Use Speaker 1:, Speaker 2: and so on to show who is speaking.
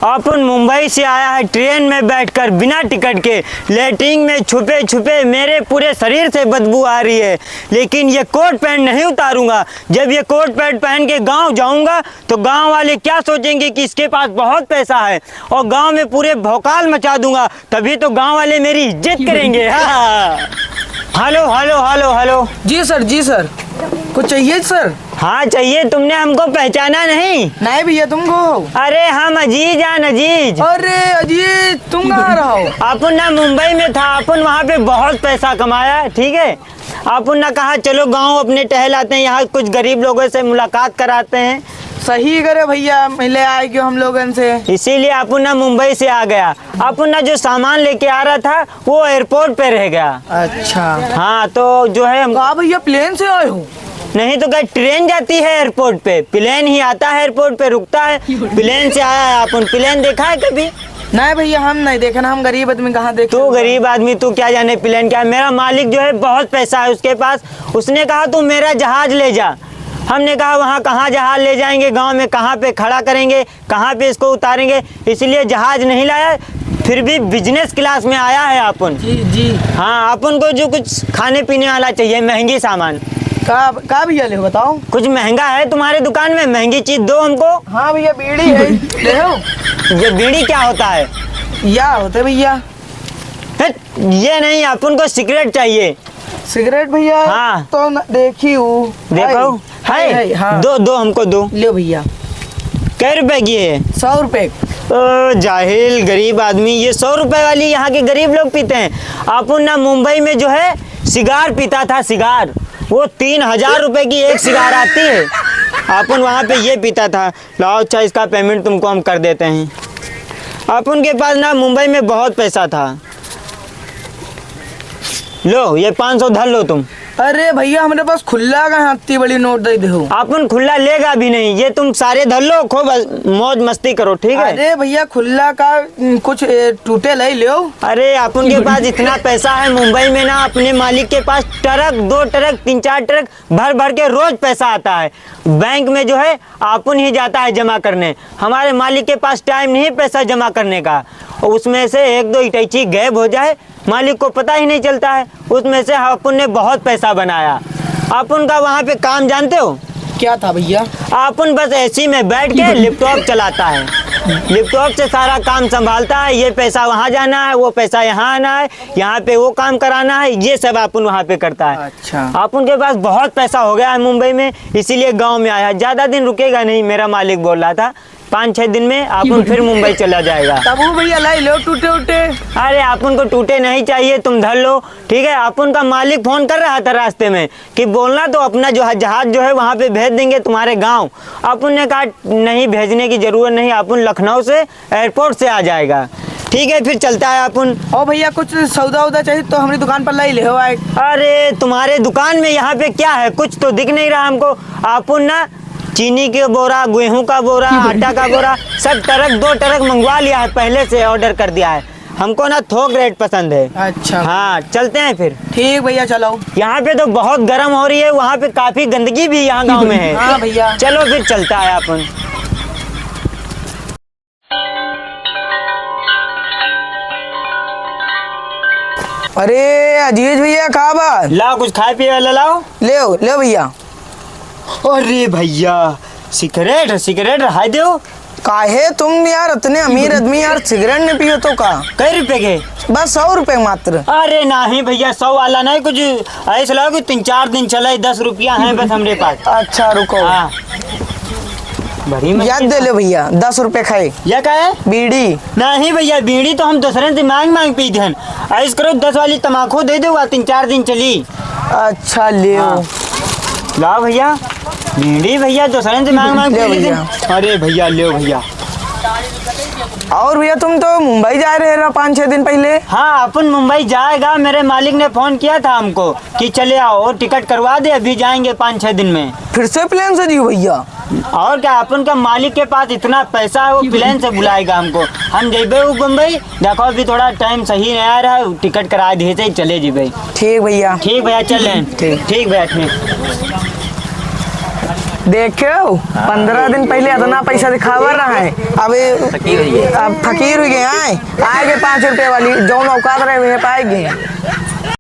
Speaker 1: अपन मुंबई से आया है ट्रेन में बैठकर बिना टिकट के। लेटरिन में छुपे छुपे मेरे पूरे शरीर से बदबू आ रही है, लेकिन ये कोट पैंट नहीं उतारूंगा। जब ये कोट पैंट पहन के गांव जाऊंगा तो गांव वाले क्या सोचेंगे कि इसके पास बहुत पैसा है, और गांव में पूरे भौकाल मचा दूंगा, तभी तो गांव वाले मेरी इज्जत करेंगे। हाँ। Hello hello hello hello.
Speaker 2: जी सर कुछ चाहिए सर?
Speaker 1: हाँ चाहिए। तुमने हमको पहचाना नहीं?
Speaker 2: नहीं भैया, तुमको?
Speaker 1: अरे हम अजीज हैं, अजीज।
Speaker 2: अरे अजीज, तुम कहाँ रहो?
Speaker 1: अपन ना मुंबई में था, अपन वहाँ पे बहुत पैसा कमाया, ठीक है। अपन ना कहा चलो गांव अपने टहल आते हैं, यहाँ कुछ गरीब लोगों से मुलाकात कराते हैं।
Speaker 2: सही करे भैया, मिले आए क्यों हम लोगन से,
Speaker 1: इसीलिए अपन ना मुंबई से आ गया। अपन ना जो सामान लेके आ रहा था वो एयरपोर्ट पे रह गया।
Speaker 2: अच्छा।
Speaker 1: हाँ तो जो है हम
Speaker 2: कहा भैया, प्लेन से आए हो?
Speaker 1: नहीं तो क्या ट्रेन जाती है एयरपोर्ट पे, प्लेन ही आता है एयरपोर्ट पे, रुकता है। प्लेन से आया है अपन। प्लेन देखा है कभी?
Speaker 2: नहीं भैया, हम नहीं देखे ना, हम गरीब आदमी कहाँ देखे।
Speaker 1: तू गरीब आदमी, तू क्या जाने प्लेन क्या। मेरा मालिक जो है बहुत पैसा है उसके पास, उसने कहा तू मेरा जहाज ले जा। हमने कहा वहाँ कहाँ जहाज ले जाएंगे, गांव में कहाँ पे खड़ा करेंगे, कहाँ पे इसको उतारेंगे, इसलिए जहाज नहीं लाया। फिर भी बिजनेस क्लास में आया है अपन।
Speaker 2: जी।
Speaker 1: हाँ, अपन को जो कुछ खाने पीने वाला चाहिए, महंगी सामान।
Speaker 2: का भैया ले बताओ?
Speaker 1: कुछ महंगा है तुम्हारे दुकान में, महंगी चीज दो हमको।
Speaker 2: हाँ भैया, बीड़ी है, ले हो।
Speaker 1: ये बीड़ी क्या होता है?
Speaker 2: या होते भैया?
Speaker 1: ये नहीं, अपन को सिगरेट चाहिए।
Speaker 2: सिगरेट भैया?
Speaker 1: हाँ।
Speaker 2: तो देखी हूँ।
Speaker 1: देखो है।
Speaker 2: हाँ।
Speaker 1: दो हमको दो।
Speaker 2: ले भैया।
Speaker 1: कै रुपए की है?
Speaker 2: 100 रुपए।
Speaker 1: जाहिल गरीब आदमी, ये 100 रुपए वाली यहाँ के गरीब लोग पीते हैं। अपन ना मुंबई में जो है सिगार पीता था, सिगार, वो 3000 रुपए की एक सिगार आती है। अपन वहाँ पे ये पीता था। लाओ अच्छा, इसका पेमेंट तुमको हम कर देते हैं। अपन के पास ना मुंबई में बहुत पैसा था। लो ये 500 धर लो तुम।
Speaker 2: अरे भैया, हमारे पास खुला का इतनी बड़ी नोट दे दो।
Speaker 1: अपन खुला लेगा भी नहीं, ये तुम सारे धर लो, खूब मौज मस्ती करो, ठीक है।
Speaker 2: अरे भैया, खुला का कुछ टूटे ले लो।
Speaker 1: अरे अपन के पास इतना पैसा है मुंबई में ना, अपने मालिक के पास ट्रक, 2 ट्रक, 3-4 ट्रक भर भर के रोज पैसा आता है। बैंक में जो है अपन ही जाता है जमा करने। हमारे मालिक के पास टाइम नहीं पैसा जमा करने का, और उसमें से 1-2 इटैची गायब हो जाए, मालिक को पता ही नहीं चलता है। उसमें से अपन ने बहुत पैसा बनाया। अपन का वहाँ पे काम जानते हो
Speaker 2: क्या था भैया?
Speaker 1: अपन बस एसी में बैठ के लैपटॉप चलाता है, लैपटॉप से सारा काम संभालता है। ये पैसा वहाँ जाना है, वो पैसा यहाँ आना है, यहाँ पे वो काम कराना है, ये सब अपन वहाँ पे करता है।
Speaker 2: अच्छा।
Speaker 1: अपन के पास बहुत पैसा हो गया है मुंबई में, इसीलिए गांव में आया। ज़्यादा दिन रुकेगा नहीं, मेरा मालिक बोल रहा था 5-6 दिन में अपन फिर मुंबई चला जाएगा।
Speaker 2: तब वो भैया लाई लो टूटे उटे।
Speaker 1: अरे अपन को टूटे नहीं चाहिए, तुम धर लो, ठीक है। अपन का मालिक फोन कर रहा था रास्ते में कि बोलना तो अपना जो है जहाज जो है वहाँ पे भेज देंगे तुम्हारे गांव। अपन ने कहा नहीं, भेजने की जरूरत नहीं, अपन लखनऊ से एयरपोर्ट से आ जाएगा। ठीक है, फिर चलता है अपन।
Speaker 2: और भैया कुछ सौदा उदा चाहिए तो हमारी दुकान पर लाई ले हो आए।
Speaker 1: अरे तुम्हारे दुकान में यहाँ पे क्या है, कुछ तो दिख नहीं रहा हमको। अपन ना चीनी के बोरा, गेहूं का बोरा, आटा का बोरा, सब ट्रक 2 ट्रक मंगवा लिया है, पहले से ऑर्डर कर दिया है। हमको ना थोक रेट पसंद है।
Speaker 2: अच्छा।
Speaker 1: हाँ चलते हैं फिर।
Speaker 2: ठीक भैया, चलो।
Speaker 1: यहाँ पे तो बहुत गर्म हो रही है, वहाँ पे काफी गंदगी भी यहाँ गांव में है।
Speaker 2: हाँ भैया।
Speaker 1: चलो फिर चलता है अपन।
Speaker 2: अरे अजीज भैया, कहाँ बात?
Speaker 1: लाओ कुछ खाए पिए वाला लाओ।
Speaker 2: ले भैया।
Speaker 1: अरे भैया, सिगरेट सिगरेट हाय दो।
Speaker 2: काहे तुम यार इतने अमीर आदमी यार, सिगरेट नहीं पियो तो का?
Speaker 1: कै रुपए के?
Speaker 2: बस 100 रुपए मात्र।
Speaker 1: अरे नहीं भैया, 100 वाला नहीं, कुछ ऐसा लगा कि 3-4 दिन चले, 10 रुपया है बस हमारे पास।
Speaker 2: अच्छा रुको।
Speaker 1: हाँ। बड़ी
Speaker 2: याद दे ले भैया, 10 रुपए खाए।
Speaker 1: यह क्या है?
Speaker 2: बीड़ी।
Speaker 1: नहीं भैया, बीड़ी तो हम दूसरे से मांग पी थे। ऐसा करो 10 वाली तम्बाकू दे दो, 3-4 दिन चली।
Speaker 2: अच्छा ले।
Speaker 1: हाँ। लाओ भैया बीड़ी, भैया दूसरे से मांग
Speaker 2: ले
Speaker 1: पी थे।
Speaker 2: भैया।
Speaker 1: अरे भैया लो भैया।
Speaker 2: और भैया तुम तो मुंबई जा रहे ना 5-6 दिन पहले?
Speaker 1: हाँ अपन मुंबई जाएगा, मेरे मालिक ने फोन किया था हमको कि चले आओ, टिकट करवा दे, अभी जाएंगे 5-6 दिन में।
Speaker 2: फिर से प्लेन से जी भैया?
Speaker 1: और क्या, अपन का मालिक के पास इतना पैसा है, वो प्लेन से बुलाएगा हमको। हम जेबे मुंबई, देखो अभी थोड़ा टाइम सही नहीं आ रहा है, टिकट करा दिए थे, चले जेबे।
Speaker 2: ठीक भैया।
Speaker 1: ठीक भैया, चल रहे हैं।
Speaker 2: ठीक।
Speaker 1: ठीक भैया, ठीक।
Speaker 2: देखो 15 दिन पहले इतना पैसा दिखावा रहा है, अब फकीर हो गए आए 5 रुपए वाली जो औकात रहे वह पाएंगे।